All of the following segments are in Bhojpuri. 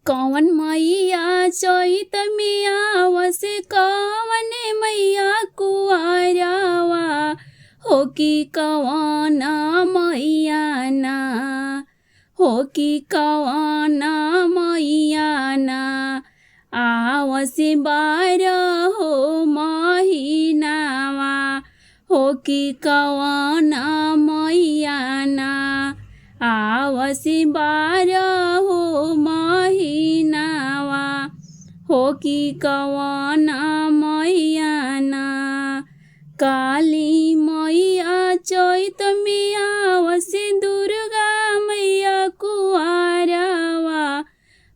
कौन मैया चैत में आवसे कौन मैया कुआरावा हो कि कौन मैया ना हो कि कौन मैया ना आवसे 12 हो महीनावा हो कि कौन मैया ना आवसे 12 हो महीनावा हो कि कौन मैया ना काली मैया चैत में आवसे दुर्गा मैया कुआरावा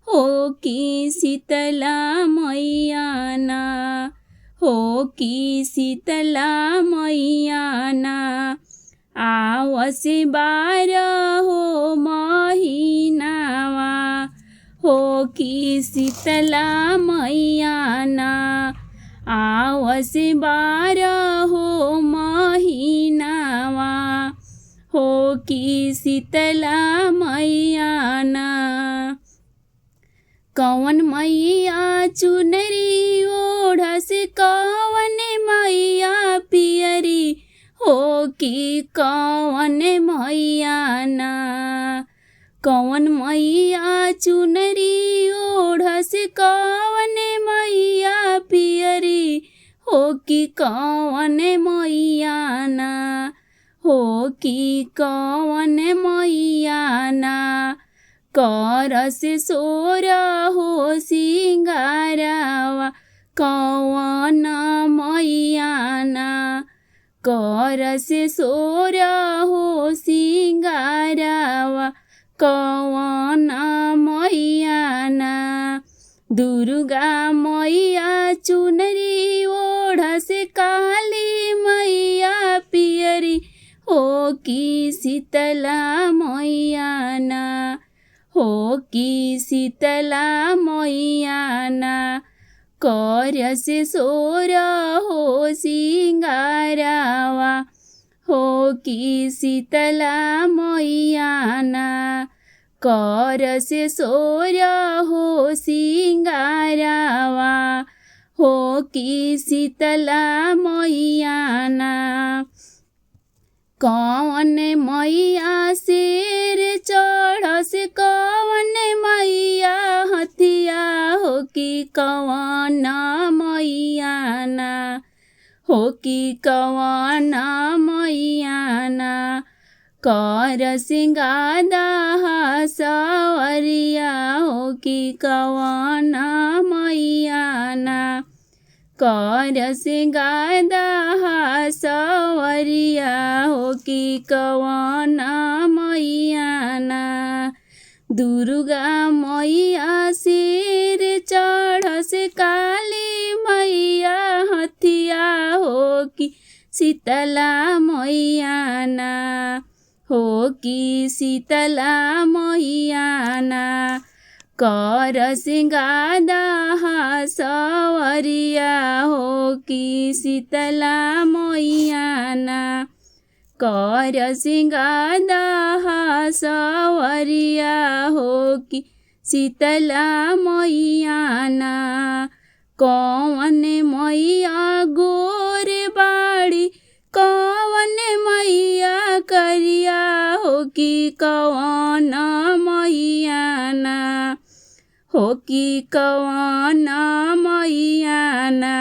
हो कि शीतला मैया ना हो कि शीतला मैया ना आवसे 12 हो महीनावा हो कि शीतला मैया ना आवसे 12 हो महीनावा हो कि शीतला मैया ना कौन मैया चुनरी ओढ़से कौन मैया पियरी हो कि कौन मैया ना कौन मैया चुनरी ओढ़से कौन मैया पियरी हो कि कौन मैया ना हो कि कौन मैया ना करसे सोर हो सिंगारावा कौन मैया ना करसे सोर हो सिंगारावा कौन मैया ना दुर्गा मैया चुनरी ओढ़से काली मैया पियरी हो कि शीतला मैया ना हो कि शीतला मैया ना करसे सोर हो सिंगारावा हो कि शीतला मैया ना करसे सोर हो सिंगारावा हो कि शीतला मैया ना कौन मैया शेर चढ़से कौन मैया हथिया हो कि कौन मैया ना हो कि कौन मैया ना करसे गादा सवरिया हो कि कौन मैया ना करसे गादा सवरिया हो कि कौन मैया ना दुर्गा मैया शेर चढ़से काली मैया हथिया हो कि शीतला मैया ना हो कि शीतला मैया ना करसे गादा सवरिया हो कि शीतला मैया ना करसे गादा सवरिया हो कि शीतला मैया ना कौन मैया गोर बाड़ी कौन मैया करिया हो कि कौन मैया ना हो कि कौन मैया ना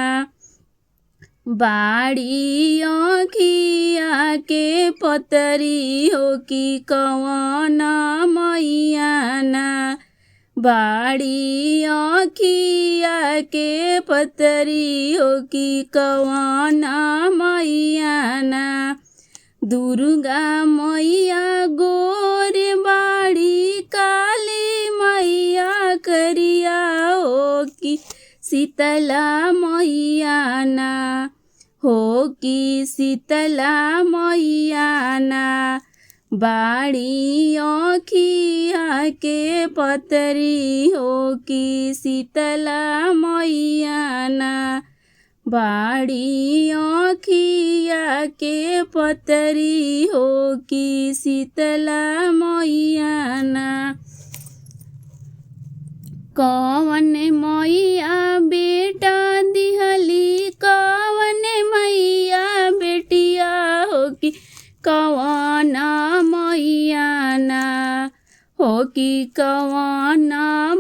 बाड़ी आँखिया के पतरी हो कि कौन मैया ना बाड़ी आँखिया के पतरी हो कि कौन मैया ना दुर्गा मैया गोर बाड़ी काली मैया करिया हो कि शीतला मैया ना हो कि शीतला मैया ना बाड़ी आँखिया के पतरी हो कि शीतला मैया ना बाड़ी आँखिया के पतरी हो कि शीतला मैया ना कवन मैया बेटा दिहली कवन मैया बेटिया हो कि कवन मैया ना हो कि कवन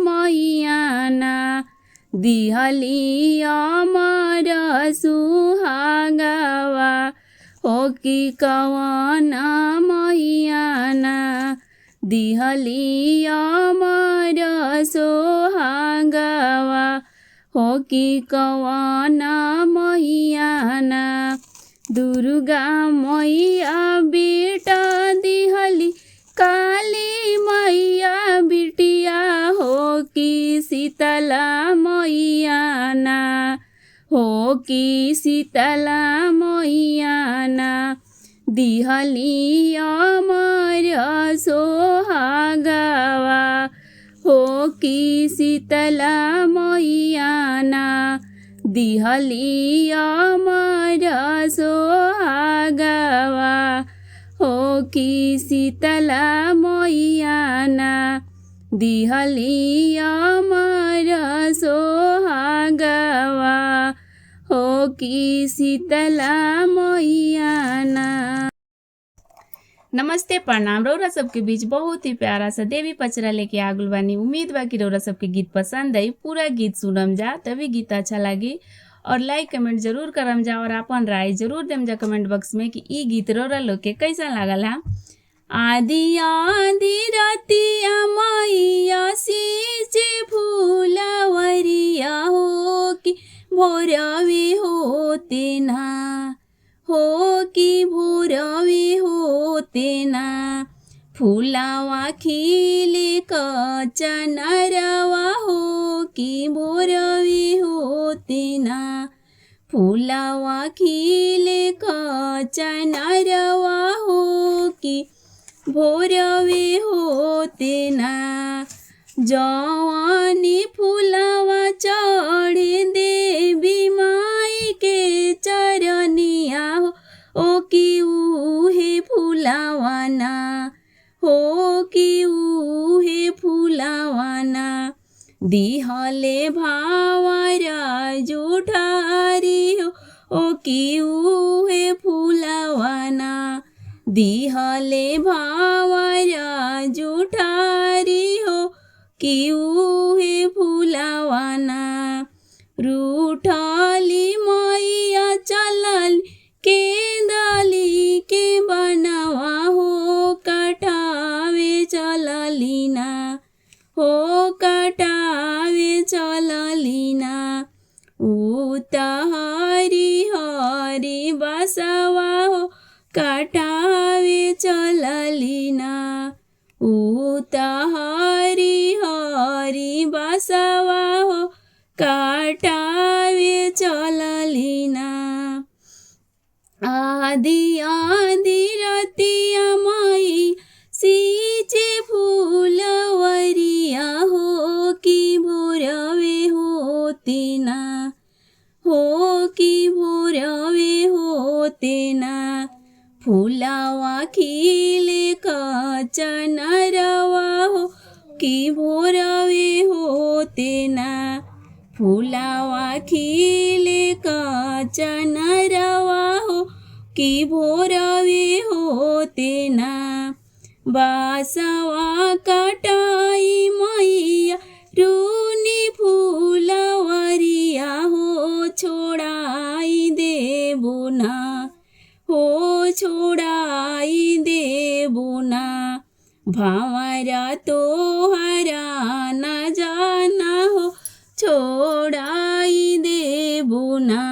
मैया ना दिहली अमर सुहागवा हो कि कवन मैया ना दिहली अमर सोहागवा हो कि कवन मैया ना दुर्गा मैया बेटा दिहली काली मैया बिटिया हो कि शीतला मैया ना हो कि शीतला मैया ना दिहली अमर सोहागवा हो कि शीतला मैया ना दिहली अमर सोहागवा हो कि शीतला मैया ना दिहली अमर सोहागवा हो कि शीतला मैया ना। नमस्ते प्रणाम। रौरा सबके बीच बहुत ही प्यारा सा देवी पचरा लेके आगुल बानी। उम्मीद बा कि रौरा सबके गीत पसंद आई। पूरा गीत सुनम जा, तभी गीत अच्छा लगी और लाइक कमेंट जरूर करम जा और अपन राय जरूर देम जा कमेंट बॉक्स में कि ई गीत रौरा लोग के कैसा लागल है। आदि आदि रातिया मैया सींचे फूलवरिया हो कि भोरवे होते ना हो कि भोरवे होते ना फूलावा खिले कचनरवा हो कि भोरवे होते ना फूलावा खिले कचनरवा हो कि भोरवे होते ना जवानी फूलावा चढ़े देवी माई के चरनिया हो ओ कि उहे फूलावा ना हो कि उहे फूलावा ना दिहले भावरा जुठारी हो ओ कि उहे फूलावा ना दिहले भावरा जुठारी हो कि उहे फूलावा ना रूठली मैया चलल के दाली के बनावा हो कटावे चलली ना हो कटावे चलली ना उता हरी हरी बसवा हो कटावे चलली ना उता हरी हरी बसवा हो कटावे चलली ना आदि आदि रतिया माई सींचे फूलवरिया हो कि भोरवे होते ना हो कि भोरवे होते ना फूलावा खिले कचनरवा हो कि भोरवे होते ना फूलावा खिले कचनरवा हो कि भोरवे होते ना बासवा कटाई मैया रूनी फूलवरिया हो छोड़ाई देबो ना हो छोड़ाई देबो ना भावरा तोहरा न जाना हो छोड़ाई देबो ना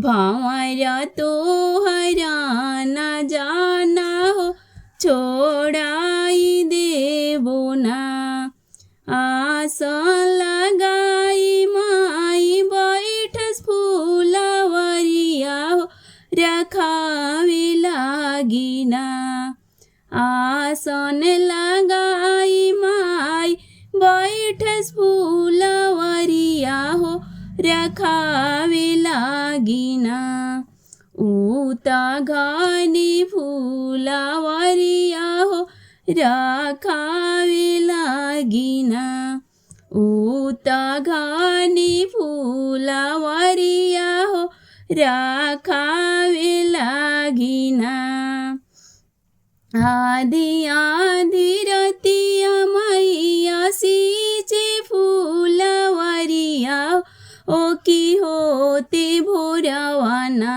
भावरा तोहरा न जाना हो छोड़ाई देबो ना आसन लगाई माई बैठस फूलवरिया हो रखावे लागिना आसन लगाई माई बैठस फूलवरिया हो रखावे लागिना उता घनी फूलवरिया हो रखावे लागिना उता घानी फुलवरिया हो राखावे लागिना। आधी आधी रतिया मैया सिंचे फुलवरिया ओ की होते भोरावाना,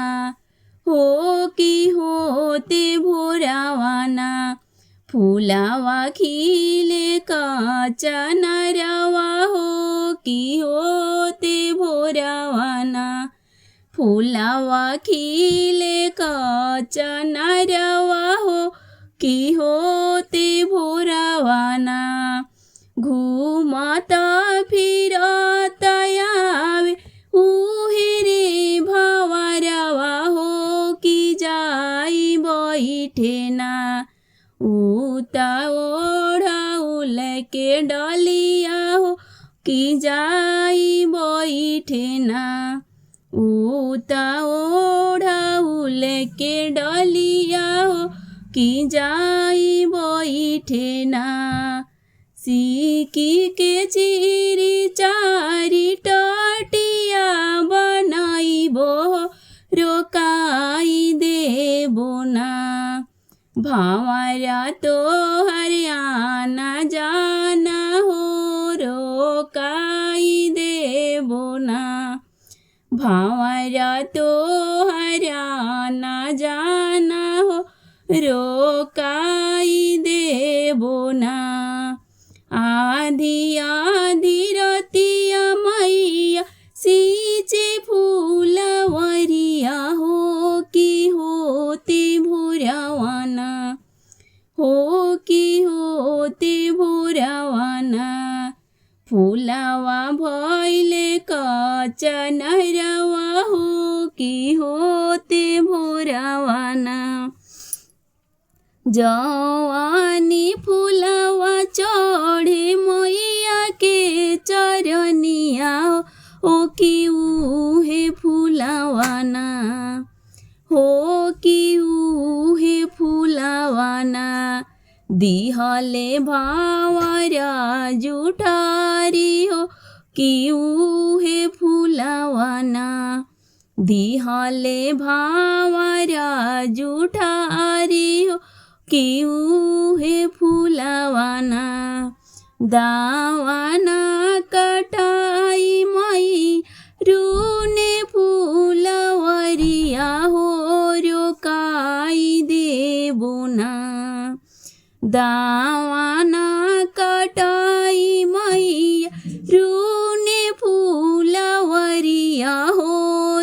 हो की होते भोरावाना। फुलावा खिले काचा नरवा हो की होते भोरावाना। फुलावा खिले काचा नरवा हो की होते भोरावाना। घुमता फिरता यावे उहे रे भंवरवा हो की जाई बैठेना। उता ओढ़ाउल के डलिया हो की जाई बैठेना। उता ओढ़ाउल के डलिया हो की जाई बैठेना। सिकी के चिरी चारी टटिया बनाइबो रोकाई देबो ना। भंवरा तोहर आना जाना हो रोकाई देबो ना। भंवरा तोहर आना जाना हो रोकाई देबो ना। आधी आधी रतिया मैया सिंचे फुलवरिया हो की होते भोरावाना, हो की होते भोरावाना। फुलावा भइले काचा नरवा हो की होते भोरावाना। जवानी फुलावा चढ़े मैया के चरनिया ओ की उहे फुलावाना, हो की उहे फुलावाना। दिहले भंवरा जुठारी हो की उहे फुलावाना। दिहले भंवरा जुठारी हो की उहे फुलावाना। दावाना कटाई मई रूने फुलवरिया हो रोकाई देबो ना। दावाना कटाई मैया रूने फुलवरिया हो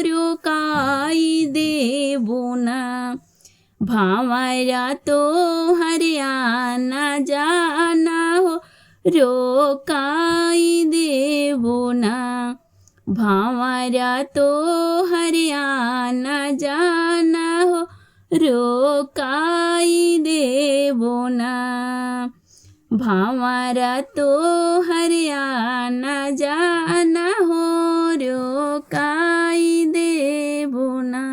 रोकाई देबो ना। भंवरा तोहर आना जाना हो रोकाई देबो ना। भंवरा तोहर आना जाना हो रोकाई देबो ना। भंवरा तोहर आना जाना हो रोकाई देबो ना।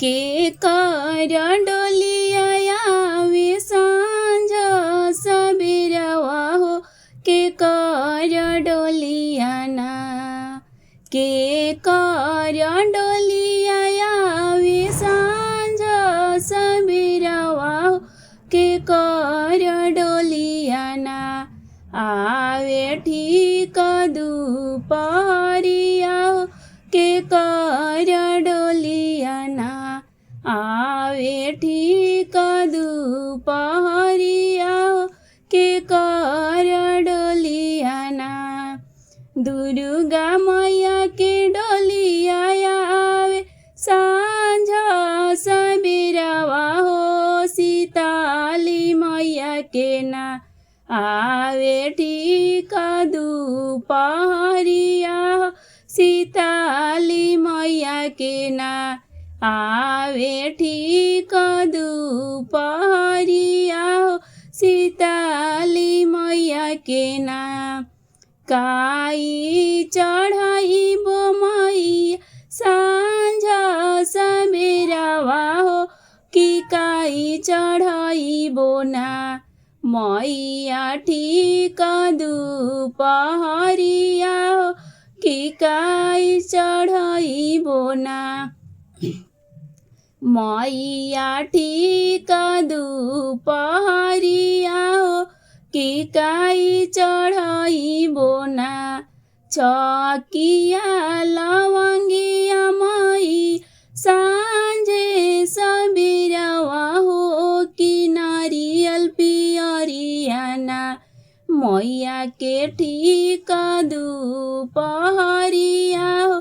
के कर डोलिया आवे सांझ सबेरवा हो के कर डोलिया ना। के कर डोलिया आवे सांझ सबेरवा हो के कर डोलिया ना। आवे ठीक दुपहरिया हो के कर डोलिया ना। आवे ठीक दुपहरिया हो के कर डोलिया ना। दुर्गा मैया के डोलिया आवे सांझ सबेरवा हो सीताली मैया के ना। आवे ठीक दुपहरिया हो सीताली मैया के ना। आवे ठीक दुपहरिया हो सीताली मैया के ना। काई चढ़ाइबो मैया सांझ सबेरवा हो कि काई चढ़ाइबो ना। मैया ठीक दुपहरिया हो कि काई चढ़ाइबो ना। मैया ठीक दुपहरिया हो कि काई चढ़ाइबो ना। छकिया लवंगिया मई सांझे सबेरवा हो कि नारियल पियरियाना। मैया के ठीक दुपहरिया हो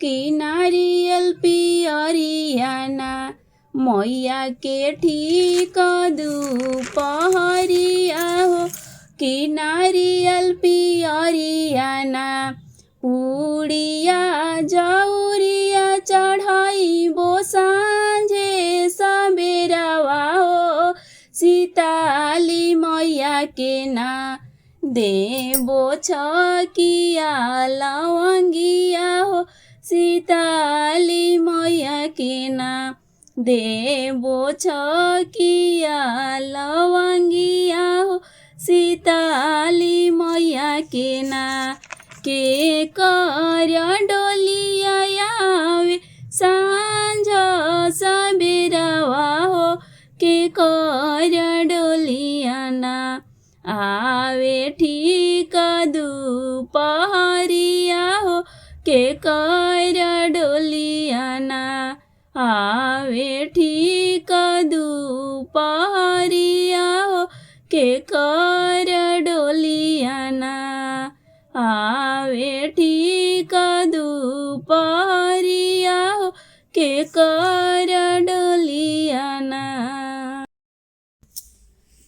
कि नारियल पियरियाना। मैया के ठीक दुपहरिया हो कि नारियल पियरियाना। पुड़िया जौरिया चढ़ाइबो सांझे सबेरवा हो सीताली मैया के ना। देबो छकिया लवंगिया हो सीताली मैया के ना। देबो छकिया लवंगिया हो सीताली मैया के ना। के कर डोलिया आवे सांझ सबेरवा हो के कर डोलिया ना। आवे ठीक दुपहरिया हो के कर डोलिया ना। आवे ठीक दुपहरिया हो के कर डोलिया ना। आवे ठीक दुपहरिया हो के कर डोलिया ना।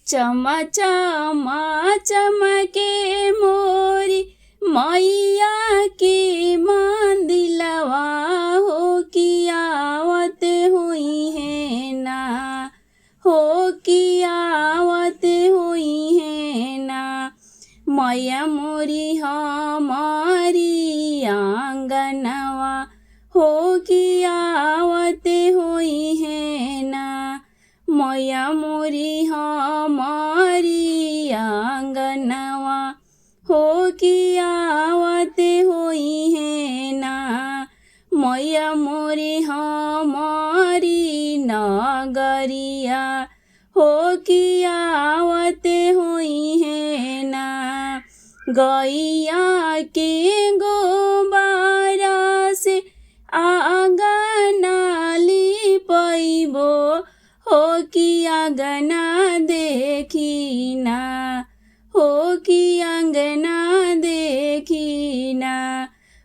चमा चमा चमके मोरी मैया के मंदिलवा हो कि आवत हुई है ना। हो कि आवत हुई है ना। मैया मोरी हमारी आंगनवा हो कि आवत हुई है ना। मैया मोरी हमारी आंगनवा हो कि आवत हुई है ना। मैया मोरी हमारी नगरिया हो कि आवत हुई है ना। गैया के गोबरा से आंगना लिपैबो हो कि आंगना देखिना। हो कि आंगना देखिना।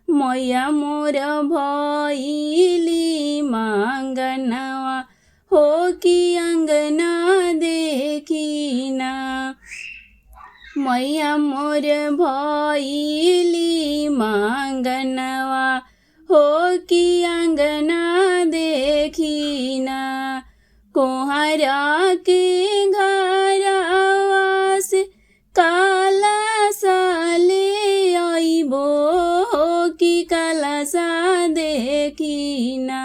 मैया मोर भइली मांगनवा हो कि आंगना देखिना। मैया मोर भइली मांगनवा हो कि आंगना देखिना। कोहरा के घरवा से काला साले आइबो हो कि काला सा देखिना।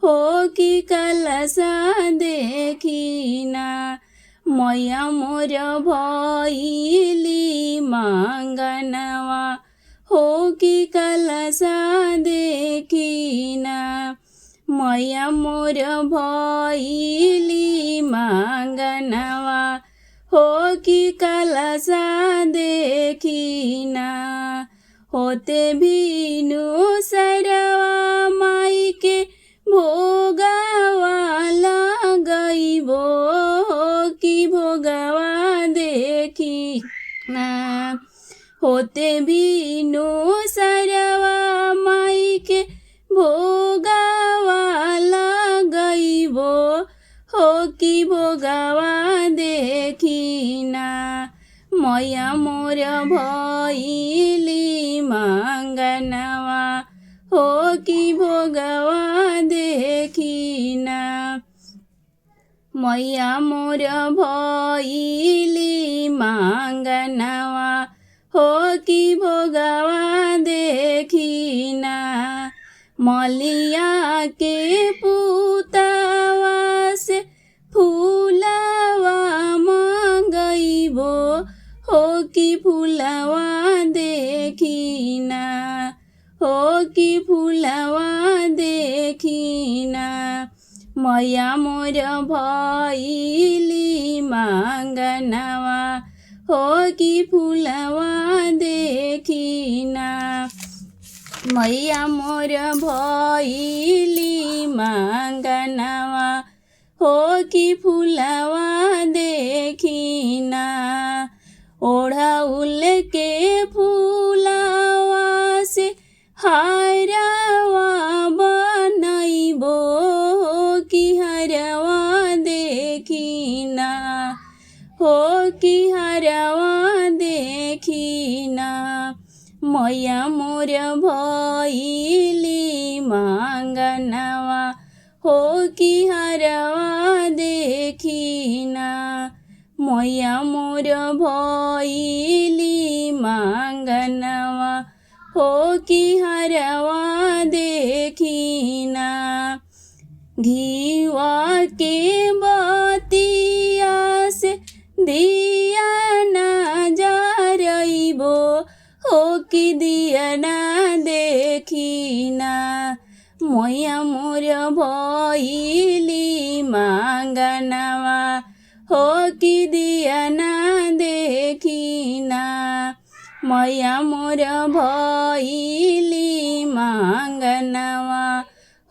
हो कि काला सा देखिना। मैया मोर भइली मांगनवा हो कि काला सा देखिना। मैया मोर भइली मांगनवा हो कि काला सा देखिना। होते बिनु सरवा माई के भोगवा लगैबो हो कि भोगवा देखिना। होते बिनु सरवा माई के भोगवा लगैबो हो कि भोगवा देखिना। मैया मोर भइली मांगनवा हो कि भोगवा देखिना। मैया मोर भइली मांगनवा हो कि भोगवा देखिना। मलिया के पुतवा से फूलवा मंग फुलवा देखिना हो कि फुलवा देखिना मैया मोर भइली मांगनवा हो कि फुलवा देखिना मैया मोर भइली मांगनवा हो कि फुलवा देखिना ओढ़ौल के फुलवा से हारवा बनैबो कि हरवा देखिना हो कि हरवा देखिना मैया मोर भइली मांगनवा हो कि हरवा देखिना मैया मोर भइली मांगनवा हो कि हरवा देखिना घिवा के बतिया से दिया ना जरइबो हो कि दिया ना देखिना मैया मोर भइली मांगनवा हो कि दिया ना देखिना मैया मोर भइली मांगनवा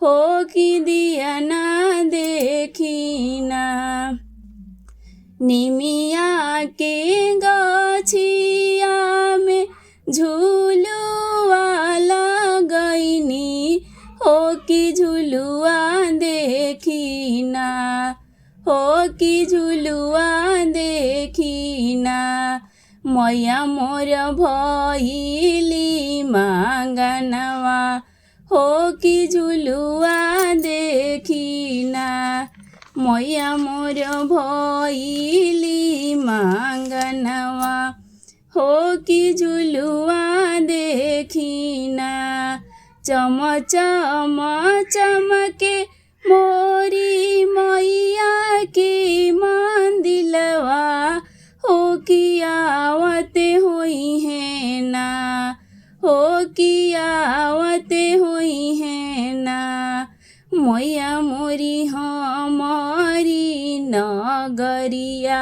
हो कि दिया ना देखिना निमिया के गछिया में झुलुआ लगैनी हो कि झुलुआ देखिना हो कि झुलुआ देखिना मैया मोर भइली मांगनवा हो कि झुलुआ देखिना मैया मोर भइली मांगनवा हो कि झुलुआ देखिना चम चम चमके मोरी मैया के मंदिलवा हो कि आवते होई है ना हो कि आवते होई है ना मैया मोरी हमारी नगरिया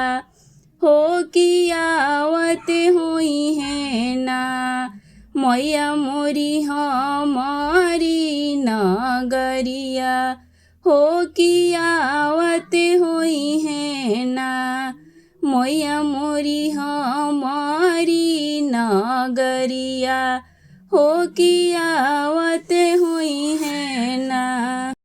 हो कि आवते होई है ना मैया मोरी हमारी नगरिया हो कि आवते होई है ना मैया मोरी हमारी नगरिया हो कि आवते होई